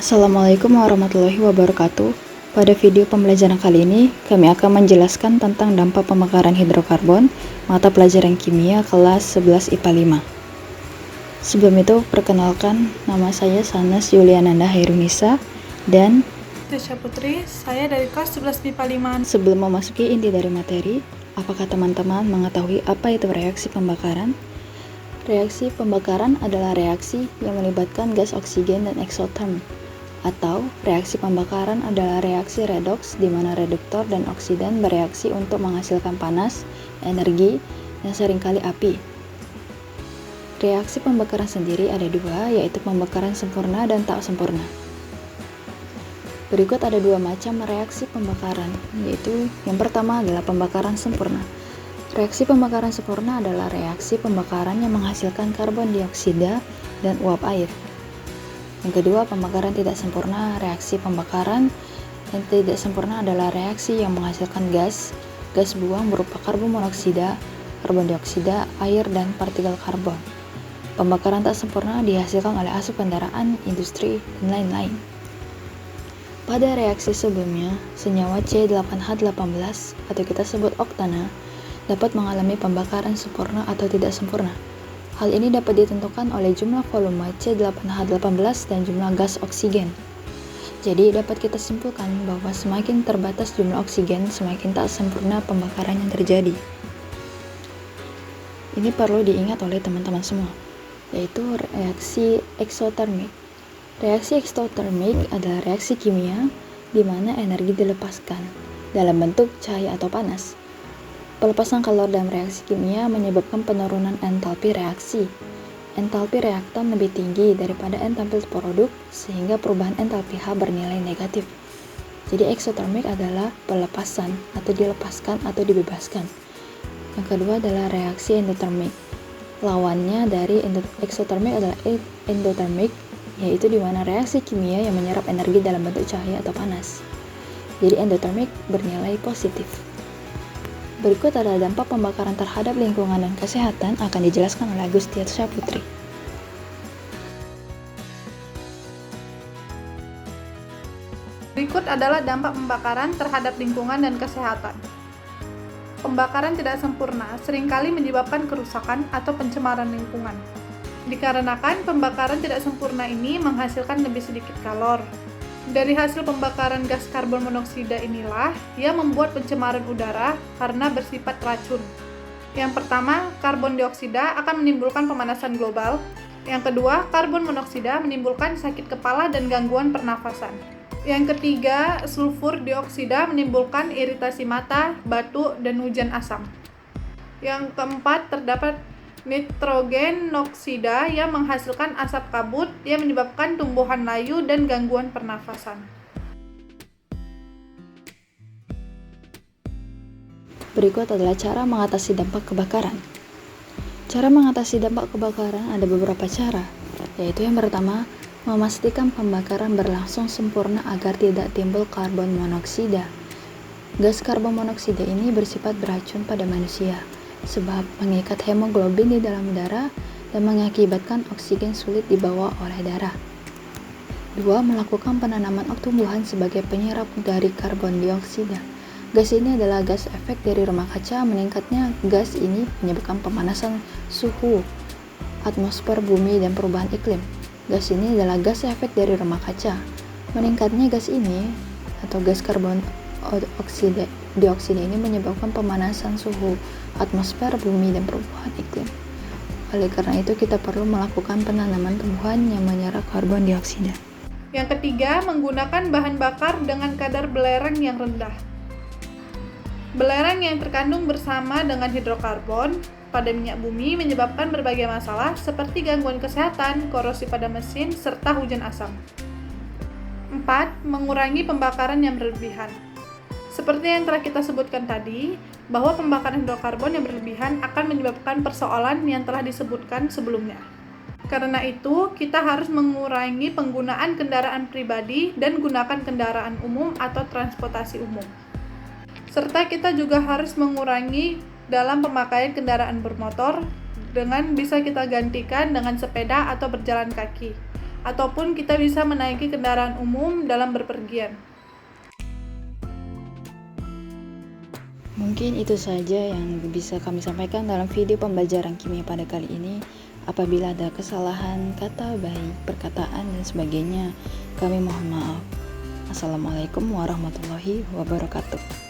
Assalamualaikum warahmatullahi wabarakatuh. Pada video pembelajaran kali ini, kami akan menjelaskan tentang dampak pembakaran hidrokarbon, mata pelajaran kimia kelas 11 IPA 5. Sebelum itu, perkenalkan, nama saya Sanas Yuliananda Hairunisa, dan Tasya Putri, saya dari kelas 11 MIPA 5. Sebelum memasuki inti dari materi, apakah teman-teman mengetahui apa itu reaksi pembakaran? Reaksi pembakaran adalah reaksi yang melibatkan gas oksigen dan eksoterm. Atau, reaksi pembakaran adalah reaksi redoks di mana reduktor dan oksidan bereaksi untuk menghasilkan panas, energi, dan seringkali api. Reaksi pembakaran sendiri ada dua, yaitu pembakaran sempurna dan tak sempurna. Berikut ada dua macam reaksi pembakaran, yaitu yang pertama adalah pembakaran sempurna. Reaksi pembakaran sempurna adalah reaksi pembakaran yang menghasilkan karbon dioksida dan uap air. Yang kedua, pembakaran tidak sempurna. Reaksi pembakaran yang tidak sempurna adalah reaksi yang menghasilkan gas buang berupa karbon monoksida, karbon dioksida, air, dan partikel karbon. Pembakaran tak sempurna dihasilkan oleh asap kendaraan, industri, dan lain-lain. Pada reaksi sebelumnya, senyawa C8H18 atau kita sebut oktana dapat mengalami pembakaran sempurna atau tidak sempurna. Hal ini dapat ditentukan oleh jumlah volume C8H18 dan jumlah gas oksigen. Jadi dapat kita simpulkan bahwa semakin terbatas jumlah oksigen, semakin tak sempurna pembakaran yang terjadi. Ini perlu diingat oleh teman-teman semua, yaitu reaksi eksotermik. Reaksi eksotermik adalah reaksi kimia di mana energi dilepaskan dalam bentuk cahaya atau panas. Pelepasan kalor dalam reaksi kimia menyebabkan penurunan entalpi reaksi. Entalpi reaktan lebih tinggi daripada entalpi produk, sehingga perubahan entalpi H bernilai negatif. Jadi eksotermik adalah pelepasan atau dilepaskan atau dibebaskan. Yang kedua adalah reaksi endotermik. Lawannya dari eksotermik adalah endotermik, yaitu di mana reaksi kimia yang menyerap energi dalam bentuk cahaya atau panas. Jadi endotermik bernilai positif. Berikut adalah dampak pembakaran terhadap lingkungan dan kesehatan akan dijelaskan oleh Tasya Putri. Berikut adalah dampak pembakaran terhadap lingkungan dan kesehatan. Pembakaran tidak sempurna seringkali menyebabkan kerusakan atau pencemaran lingkungan. Dikarenakan pembakaran tidak sempurna ini menghasilkan lebih sedikit kalor. Dari hasil pembakaran gas karbon monoksida inilah yang membuat pencemaran udara karena bersifat racun. Yang pertama, karbon dioksida akan menimbulkan pemanasan global. Yang kedua, karbon monoksida menimbulkan sakit kepala dan gangguan pernafasan. Yang ketiga, sulfur dioksida menimbulkan iritasi mata, batuk, dan hujan asam. Yang keempat, terdapat nitrogen oksida yang menghasilkan asap kabut yang menyebabkan tumbuhan layu dan gangguan pernafasan. Berikut adalah cara mengatasi dampak kebakaran. Cara mengatasi dampak kebakaran ada beberapa cara, yaitu yang pertama, memastikan pembakaran berlangsung sempurna agar tidak timbul karbon monoksida. Gas karbon monoksida ini bersifat beracun pada manusia, sebab mengikat hemoglobin di dalam darah dan mengakibatkan oksigen sulit dibawa oleh darah. 2. Melakukan penanaman tumbuhan sebagai penyerap dari karbon dioksida. Gas ini adalah gas efek dari rumah kaca. Meningkatnya gas ini menyebabkan pemanasan suhu atmosfer bumi dan perubahan iklim. Gas ini adalah gas efek dari rumah kaca. Meningkatnya gas ini atau gas karbon dioksida ini menyebabkan pemanasan suhu atmosfer bumi dan perubahan iklim. Oleh karena itu, kita perlu melakukan penanaman tumbuhan yang menyerap karbon dioksida. Yang ketiga, menggunakan bahan bakar dengan kadar belerang yang rendah. Belerang yang terkandung bersama dengan hidrokarbon pada minyak bumi menyebabkan berbagai masalah seperti gangguan kesehatan, korosi pada mesin, serta hujan asam. 4. Mengurangi pembakaran yang berlebihan. Seperti yang telah kita sebutkan tadi, bahwa pembakaran hidrokarbon yang berlebihan akan menyebabkan persoalan yang telah disebutkan sebelumnya. Karena itu, kita harus mengurangi penggunaan kendaraan pribadi dan gunakan kendaraan umum atau transportasi umum. Serta kita juga harus mengurangi dalam pemakaian kendaraan bermotor dengan bisa kita gantikan dengan sepeda atau berjalan kaki. ataupun kita bisa menaiki kendaraan umum dalam berpergian. Mungkin itu saja yang bisa kami sampaikan dalam video pembelajaran kimia pada kali ini. Apabila ada kesalahan kata, baik perkataan dan sebagainya, kami mohon maaf. Assalamualaikum warahmatullahi wabarakatuh.